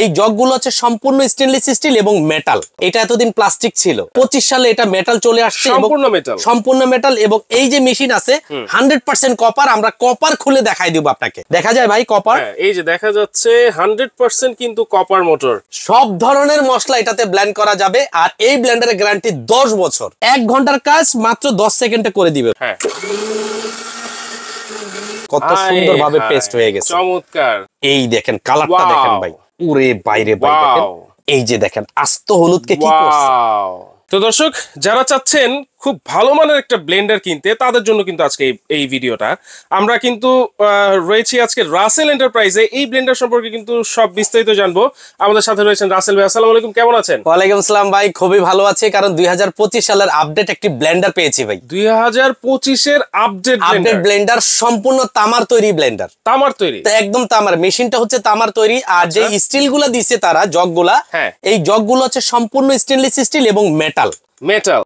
এই জগগুলো হচ্ছে সম্পূর্ণ স্টেনলেস স্টিল এবং মেটাল। এটা এতদিন প্লাস্টিক ছিল, 25 সালে এটা মেটাল চলে আসছে, সম্পূর্ণ মেটাল। এবং এই যে মেশিন আছে 100% কপার। আমরা কপার খুলে দেখাই দিব আপনাকে। দেখা যায় ভাই কপার, এই যে দেখা যাচ্ছে 100% কিন্তু কপার মোটর। সব ধরনের মশলা এটাতে ব্লেন্ড করা যাবে। আর এই ব্লেন্ডারের গ্যারান্টি 10 বছর। 1 ঘন্টার কাজ মাত্র 10 সেকেন্ডে করে দিবে। কত সুন্দর ভাবে পেস্ট হয়ে গেছে, চমৎকার। এই দেখেন কালারটা দেখেন ভাই, উরে বাইরে ভাই দেখেন। এই যে দেখেন আস্ত হলুদকে কি করছে। তো দর্শক, যারা চাচ্ছেন খুব ভালো মানের একটা ব্লেন্ডার কিনতে, তাদের জন্য কিন্তু আজকে এই ভিডিওটা। আমরা কিন্তু রয়েছি আজকে রাসেল এন্টারপ্রাইজে। এই ব্লেন্ডার সম্পর্কে কিন্তু সব বিস্তারিত জানবো। আমাদের সাথে রয়েছেন রাসেল ভাই। আসসালামু আলাইকুম, কেমন আছেন? ওয়ালাইকুম আসসালাম ভাই, খুবই ভালো আছে, কারণ 2025 সালের আপডেট একটি ব্লেন্ডার পেয়েছি ভাই। 2025 এর আপডেট ব্লেন্ডার, সম্পূর্ণ তামার তৈরি ব্লেন্ডার। তামার তৈরি, একদম তামার। মেশিনটা হচ্ছে তামার তৈরি। আর যে স্টিল গুলা দিচ্ছে তারা, জগগুলা, এই জগগুলো হচ্ছে সম্পূর্ণ স্টেনলেস স্টিল এবং মেটাল।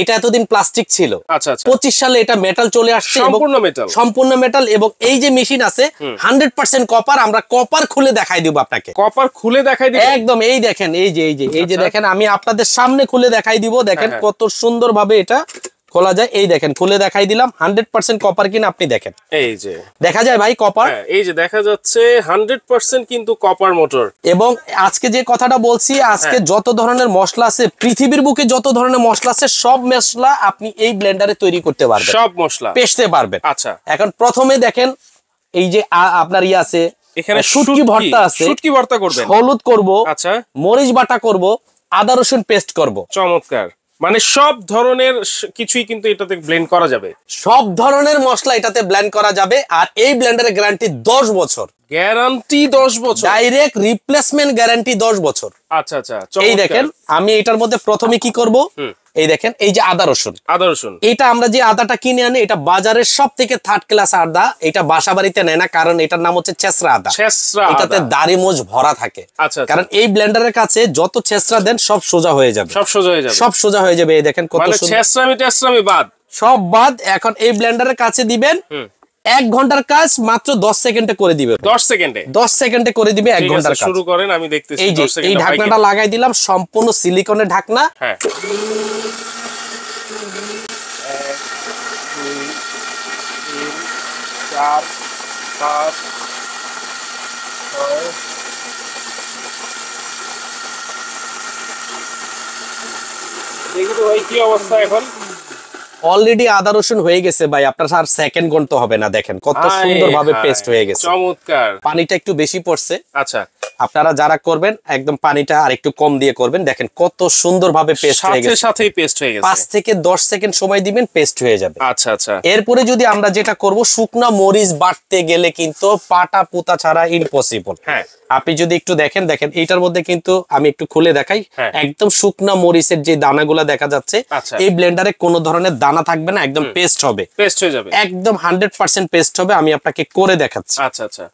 এটা এতদিন প্লাস্টিক ছিল, 25 সালে এটা মেটাল চলে আসছে, সম্পূর্ণ মেটাল। এবং এই যে মেশিন আছে 100% কপার। আমরা কপার খুলে দেখাই দিব আপনাকে। কপার খুলে দেখাই দিব একদম। এই দেখেন, এই যে দেখেন, আমি আপনাদের সামনে খুলে দেখাই দিব। দেখেন কত সুন্দর ভাবে এটা খোলা যায়। এই দেখেন খুলে দেখাই দিলাম। 100% কপার কিনা আপনি দেখেন, এই যে দেখা যায় ভাই কপার। এই যে দেখা যাচ্ছে 100% কিন্তু কপার মোটর। এবং আজকে যে কথাটা বলছি, আজকে যত ধরনের মশলা আছে পৃথিবীর বুকে, যত ধরনের মশলা আছে সব মশলা আপনি এই ব্লেন্ডারে তৈরি করতে পারবেন, সব মশলা পেস্টতে পারবেন। আচ্ছা, এখন প্রথমে দেখেন এই যে আপনার আছে, এখানে শুটকি ভর্তা আছে, শুটকি ভর্তা করবেন, হলুদ করব, আচ্ছা, মরিচ বাটা করব, আদা রসুন পেস্ট করব। চমৎকার। মানে সব ধরনের কিছুই কিন্তু এটাতে ব্লেন্ড করা যাবে, সব ধরনের মশলা এটাতে ব্লেন্ড করা যাবে। আর এই ব্লেন্ডারের গ্যারান্টি 10 বছর। গ্যারান্টি 10 বছর, ডাইরেক্ট রিপ্লেসমেন্ট গ্যারান্টি 10 বছর। আচ্ছা আচ্ছা, এই দেখেন আমি এটার মধ্যে প্রথমে কি করব, এই দেখেন এই যে আদা রসুন। এটা আমরা যে আদাটা কিনে আনি, এটা বাজারের সব থেকে 3rd ক্লাস আদা। এটা বাসা বাড়িতে নেয় না, কারণ এটার নাম হচ্ছে ছেসরা আদা। এটাতে দাড়ি মোজ ভরা থাকে। কারণ এই ব্লেন্ডারের কাছে যত ছেসরা দেন সব সোজা হয়ে যাবে, সব সোজা হয়ে যাবে। এই দেখেন কত সুন্দর, ছেসরামি বাদ, সব বাদ। এখন এই ব্লেন্ডারের কাছে দিবেন, 1 ঘন্টার কাজ মাত্র 10 সেকেন্ডে করে দিবে। 10 সেকেন্ডে করে দিবে 1 ঘন্টার কাজ। শুরু করেন, আমি দেখতেছি। এই যে এই ঢাকনাটা লাগাই দিলাম, সম্পূর্ণ সিলিকনের ঢাকনা। হ্যাঁ, 1 2 3 4 5 6 দেখি তো ভাই কি অবস্থা। এখন অলরেডি আদা রসুন হয়ে গেছে ভাই, আপনার আর সেকেন্ড গুনতে হবে না। দেখেন কত সুন্দর ভাবে পেস্ট হয়ে গেছে, চমৎকার। পানিটা একটু বেশি পড়ছে। আচ্ছা, আপনারা যারা করবেন একদম পানিটা আর একটু কম দিয়ে করবেন। দেখেন কত সুন্দর ভাবে পেস্ট হয়ে গেছে, সাথেই পেস্ট হয়ে গেছে। 5 থেকে 10 সেকেন্ড সময় দিবেন, পেস্ট হয়ে যাবে। আচ্ছা আচ্ছা। এরপরে যদি আমরা যেটা করব, শুকনা মরিচ বাটতে গেলে কিন্তু পাটা পুতা ছাড়া ইম্পসিবল। হ্যাঁ, আপনি যদি একটু দেখেন, এইটার মধ্যে কিন্তু আমি একটু খুলে দেখাই। একদম শুকনা মরিচের যে দানাগুলা দেখা যাচ্ছে, এই ব্লেন্ডারে কোনো ধরনের দানা থাকবে না, একদম পেস্ট হবে, পেস্ট হয়ে যাবে, একদম 100% পেস্ট হবে। আমি আপনাকে করে দেখাচ্ছি। আচ্ছা আচ্ছা।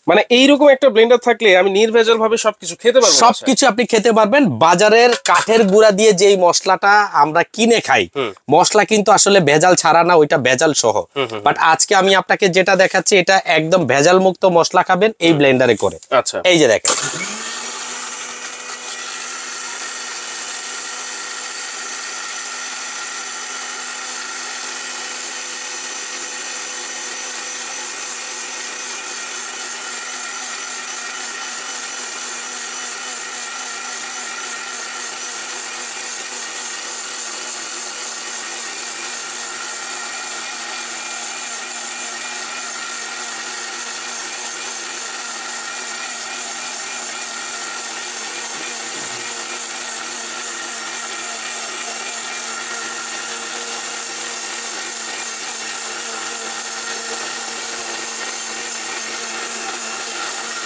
মানে এইরকম একটা ব্লেন্ডার থাকলে আমি নির্ভেজাল ভাবে সবকিছু খেতে পারবো, সবকিছু আপনি খেতে পারবেন। বাজারের কাঠের গুঁড়া দিয়ে যেই মশলাটা আমরা কিনে খাই, মশলা কিন্তু আসলে ভেজাল ছাড়া না, ওইটা ভেজাল সহ। বাট আজকে আমি আপনাকে যেটা দেখাচ্ছি, এটা একদম ভেজাল মুক্ত মশলা খাবেন এই ব্লেন্ডারে করে। আচ্ছা, এই যে দেখেন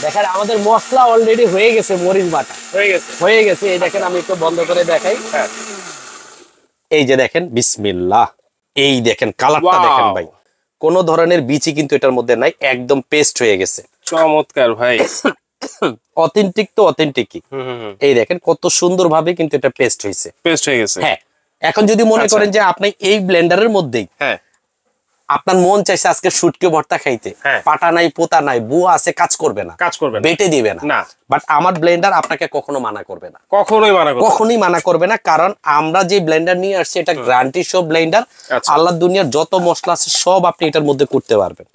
দেখেন আমাদের মশলা অলরেডি হয়ে গেছে, মরিচ বাটা হয়ে গেছে। এই দেখেন আমি একটু বন্ধ করে দেখাই। এই যে দেখেন, বিসমিল্লাহ। এই দেখেন কালারটা দেখেন ভাই, কোন ধরনের বিচি কিন্তু এটার মধ্যে নাই, একদম পেস্ট হয়ে গেছে। চমৎকার ভাই, অথেন্টিক তো অথেন্টিকই। এই দেখেন কত সুন্দর ভাবে কিন্তু এটা পেস্ট হয়ে গেছে। হ্যাঁ, এখন যদি মনে করেন যে আপনি এই ব্লেন্ডারের মধ্যেই আপনার মন চাইছে আজকে শুটকি ভর্তা খাইতে, পাটা নাই পোতা নাই, বুয়া আছে, কাজ করবে না, বেটে দিবে না, বাট আমার ব্লেন্ডার আপনাকে কখনো মানা করবে না, কখনোই মানা করবে না। কারণ আমরা যে ব্লেন্ডার নিয়ে আসছি এটা গ্যারান্টি সহ ব্লেন্ডার। আল্লাহ দুনিয়ার যত মশলা আছে সব আপনি এটার মধ্যে করতে পারবেন।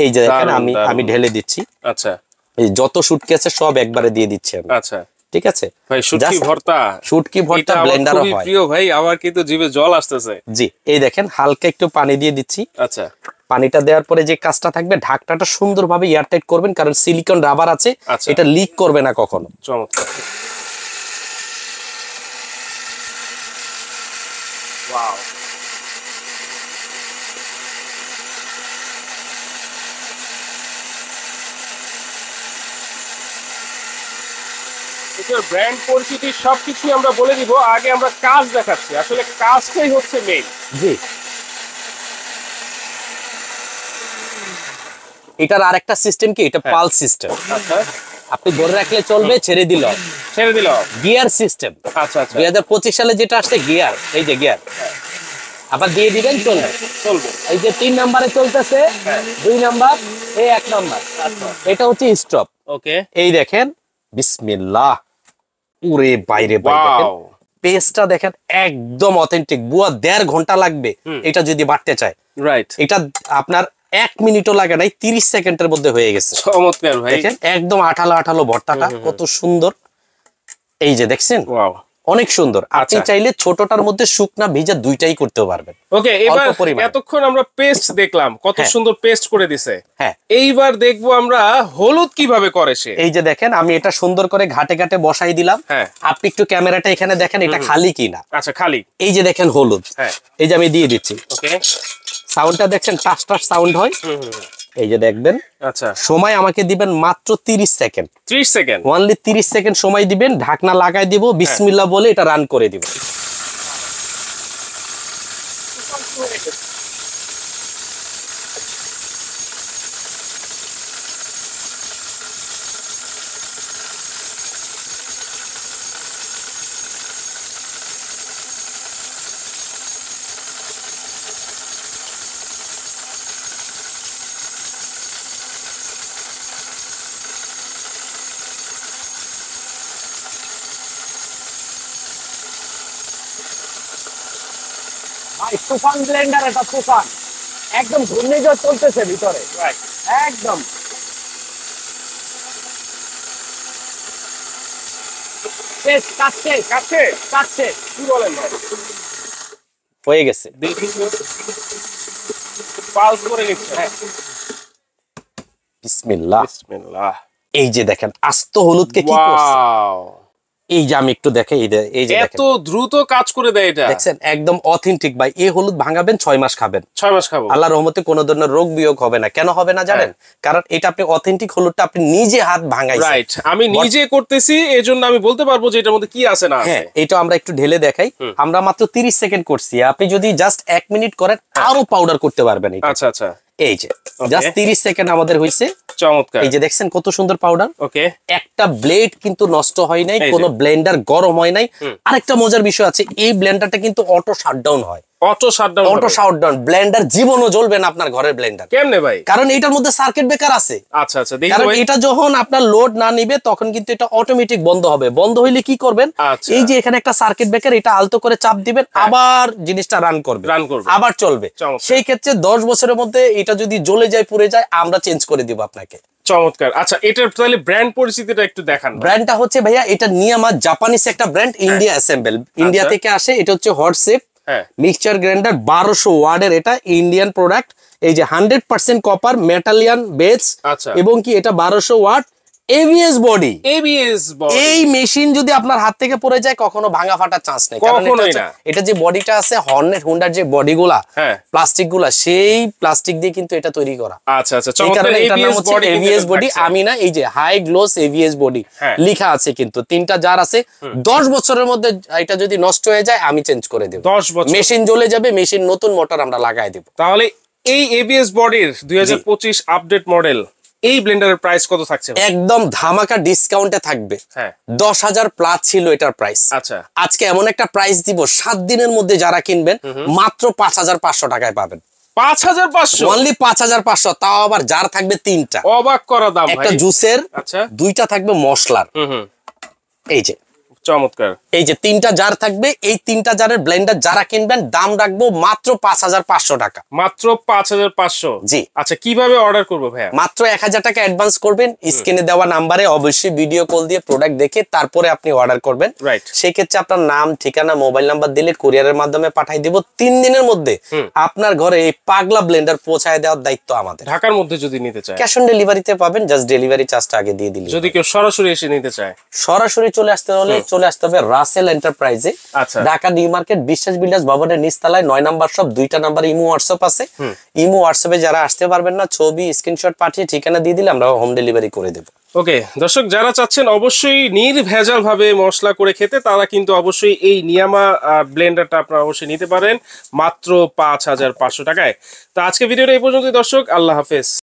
এই যে দেখেন আমি ঢেলে দিচ্ছি। আচ্ছা, এই যত শুটকি আছে সব একবারে দিয়ে দিচ্ছি আমি। আচ্ছা ঠিক আছে ভাই, শুটকি ভর্তা ব্লেন্ডারও হয় প্রিয় ভাই, আমার কিন্তু জিভে জল আসতেছে। জি, এই দেখেন হালকা একটু পানি দিয়ে দিচ্ছি। আচ্ছা, পানিটা দেওয়ার পরে যে কাজটা থাকবে, ঢাকনাটা সুন্দরভাবে এয়ারটাইট করবেন, কারণ সিলিকন রাবার আছে, এটা লিক করবে না কখনো। চমৎকার। ওয়াও, ব্র্যান্ড পরিচিতি সবকিছু আমরা বলে দিব, আগে আমরা কাজ দেখাচ্ছি, আসলে কাজটাই হচ্ছে মেইন। জি, এটার আরেকটা সিস্টেম কি, এটা পালস সিস্টেম। আচ্ছা, আপনি ধরে রাখলে চলবে, ছেড়ে দিল গিয়ার সিস্টেম। আচ্ছা আচ্ছা, 2025 সালে যেটা আসছে গিয়ার, এই যে গিয়ার আবার দিয়ে দিবেন, চলবে। এই যে 3 নম্বরে চলতেছে, 2 নাম্বার, এই 1 নাম্বার, এটা হচ্ছে স্টপ। ওকে, এই দেখেন বিসমিল্লাহ, উরে বাইরে দেখেন পেস্টটা দেখেন একদম অথেন্টিক। বুয়া 1.5 ঘন্টা লাগবে এটা যদি বাটতে চায়, রাইট। এটা আপনার 1 মিনিটও লাগে নাই, 30 সেকেন্ডের মধ্যে হয়ে গেছে। চমৎকার ভাই, দেখেন একদম আঠালো আঠালো ভর্তাটা কত সুন্দর। এই যে দেখছেন, ওয়াও, অনেক সুন্দর। আপনি চাইলে ছোটটার মধ্যে শুকনা ভিজা দুইটাই করতে পারবেন। ওকে, এবার এতক্ষণ আমরা পেস্ট দেখলাম, কত সুন্দর পেস্ট করে দিছে। হ্যাঁ, এইবার দেখবো আমরা হলুদ কিভাবে করে সে। এই যে দেখেন আমি এটা সুন্দর করে ঘাটে ঘাটে বসাই দিলাম। হ্যাঁ, আপনি একটু ক্যামেরাটা এখানে দেখেন, এটা খালি কিনা। আচ্ছা, খালি। এই যে দেখেন হলুদ, হ্যাঁ, এই যে আমি দিয়ে দিচ্ছি। ওকে, সাউন্ডটা দেখছেন, টাস টাস সাউন্ড হয়। এই যে দেখবেন। আচ্ছা, সময় আমাকে দিবেন মাত্র 30 সেকেন্ড। 30 সেকেন্ড, অনলি 30 সেকেন্ড সময় দিবেন, ঢাকনা লাগাই দিব, বিসমিল্লাহ বলে এটা রান করে দিব। তুফান ব্লেন্ডার, এটা তুফান, একদম ঘূর্ণিঝড় চলতেছে ভিতরে, একদম হয়ে গেছে। বিসমিল্লাহ, এই যে দেখেন আস্ত হলুদকে কি করছে। এই যে আমি একটু দেখে, এই যে এত দ্রুত কাজ করে দেয় এটা, দেখছেন একদম অথেন্টিক ভাই। এই হলুদ ভাঙাবেন 6 মাস খাবেন, 6 মাস খাবো, আল্লাহর রহমতে কোনো ধরনের রোগ বিয়োগ হবে না। কেন হবে না জানেন? কারণ এটা আপনি অথেন্টিক হলুদটা আপনি নিজে হাত ভাঙাইছেন। রাইট, আমি নিজে করতেছি, এজন্য আমি বলতে পারবো যে এটার মধ্যে কি আছে না আছে। এটা আমরা একটু ঢেলে দেখাই। আমরা মাত্র 30 সেকেন্ড করছি, আপনি যদি জাস্ট 1 মিনিট করেন আরো পাউডার করতে পারবেন। আচ্ছা আচ্ছা, এই যে জাস্ট 30 সেকেন্ড আমাদের হইছে। চমৎকার, এই যে দেখছেন কত সুন্দর পাউডার। ওকে, একটা ব্লেড কিন্তু নষ্ট হয় নাই, কোনো ব্লেন্ডার গরম হয় নাই। আরেকটা মজার বিষয় আছে, এই ব্লেন্ডারটা কিন্তু অটো শাটডাউন হয়। অটো শাটডাউন ব্লেন্ডার জীবনও জ্বলবে না আপনার ঘরের ব্লেন্ডার। কেমনে ভাই? কারণ এটার মধ্যে সার্কিট ব্রেকার আছে। আচ্ছা আচ্ছা, কারণ এটা যখন আপনার লোড না নিবে তখন কিন্তু এটা অটোমেটিক বন্ধ হবে। বন্ধ হইলে কি করবেন, এই যে এখানে একটা সার্কিট ব্রেকার, এটা আলতো করে চাপ দিবেন, আবার জিনিসটা রান করবে, আবার চলবে। সেই ক্ষেত্রে 10 বছরের মধ্যে এটা যদি জ্বলে যায়, পুড়ে যায়, আমরা চেঞ্জ করে দিব আপনাকে। চমৎকার। আচ্ছা, এটার তাহলে ব্র্যান্ড পরিচিতিটা একটু দেখান। ব্র্যান্ডটা হচ্ছে ভাইয়া, এটা নিয়ামা, জাপানিজ একটা ব্র্যান্ড, ইন্ডিয়া অ্যাসেম্বল, ইন্ডিয়া থেকে আসে। এটা হচ্ছে হটসেপ মিক্সচার গ্রাইন্ডার, 1200 ওয়াটের, এটা ইন্ডিয়ান প্রোডাক্ট। এই যে 100% কপার মেটালিয়ান বেস, এবং কি এটা 1200 ওয়াট এবিএস বডি। এই মেশিন যদি আপনার হাত থেকে পড়ে যায় কখনো ভাঙা ফাটার চান্স নেই, কারণ এটা যে বডিটা আছে হর্নেট হুন্ডার যে বডিগুলা, প্লাস্টিক গুলা, সেই প্লাস্টিক দিয়ে কিন্তু এটা তৈরি করা। আচ্ছা আচ্ছা, এই কারণে এটার নাম হচ্ছে এবিএস বডি। আমি না, এই যে হাই গ্লোস এবিএস বডি লেখা আছে, কিন্তু 3টা জার আছে। 10 বছরের মধ্যে এটা যদি নষ্ট হয়ে যায় আমি চেঞ্জ করে দেব। 10 বছর মেশিন জ্বলে যাবে, মেশিন নতুন মোটর আমরা লাগাই দেব। তাহলে এই এবিএস বডির 2025 আপডেট মডেল এই ব্লেন্ডারের প্রাইস কত থাকছে? একদম ধামাকা ডিসকাউন্টে থাকবে। 10,000 প্লাস ছিল এটার প্রাইস। আচ্ছা, আজকে এমন একটা প্রাইস দিব, 7 দিনের মধ্যে যারা কিনবেন মাত্র 5,500 টাকায় পাবেন। 5500 অনলি 5500, তাও আবার জার থাকবে 3টা। অবাক করা দাম ভাই। একটা জুসের, আচ্ছা 2টা থাকবে মশলার। এই যে চমৎকার, এই যে 3টা জার থাকবে, এই 3টা জারের ব্লেন্ডার যারা কিনবেন দাম রাখবো মাত্র 5500 টাকা। মাত্র 5500। জি। আচ্ছা কিভাবে অর্ডার করবো ভাইয়া? মাত্র 1000 টাকা অ্যাডভান্স করবেন, স্ক্রিনে দেওয়া নাম্বারে অবশ্যই ভিডিও কল দিয়ে প্রোডাক্ট দেখে তারপরে আপনি অর্ডার করবেন। রাইট। সেই ক্ষেত্রে আপনার নাম, ঠিকানা, মোবাইল নাম্বার দিলে কুরিয়ারের মাধ্যমে পাঠিয়ে দিব। 3 দিনের মধ্যে আপনার ঘরে এই পাগলা ব্লেন্ডার পৌঁছায় দেওয়ার দায়িত্ব আমাদের। ঢাকার মধ্যে যদি নিতে চায় ক্যাশ অন ডেলিভারিতে পাবেন, জাস্ট ডেলিভারি চার্জটা আগে দিয়ে দিলে। যদি কেউ সরাসরি এসে নিতে চায়, সরাসরি চলে আসতে হলে চলে আসতে হবে রাসেল এন্টারপ্রাইজে, আচ্ছা ঢাকা নিউ মার্কেট বিশ্বাস বিল্ডার্স ভবনের নিচতলায় 9 নাম্বার শপ। 2টা নাম্বার ইমো হোয়াটসঅ্যাপ আছে। ইমো হোয়াটসঅ্যাপে যারা আসতে পারবেন না, ছবি স্ক্রিনশট পাঠিয়ে ঠিকানা দিয়ে দিলে আমরা হোম ডেলিভারি করে দেব। ওকে দর্শক, যারা চাচ্ছেন অবশ্যই নির্ভেজাল ভাবে মশলা করে খেতে, তারা কিন্তু অবশ্যই এই নিয়ামা ব্লেন্ডারটা আপনারা অবশ্যই নিতে পারেন মাত্র 5500 টাকায়। তো আজকে ভিডিওটা এই পর্যন্তই দর্শক, আল্লাহ হাফেজ।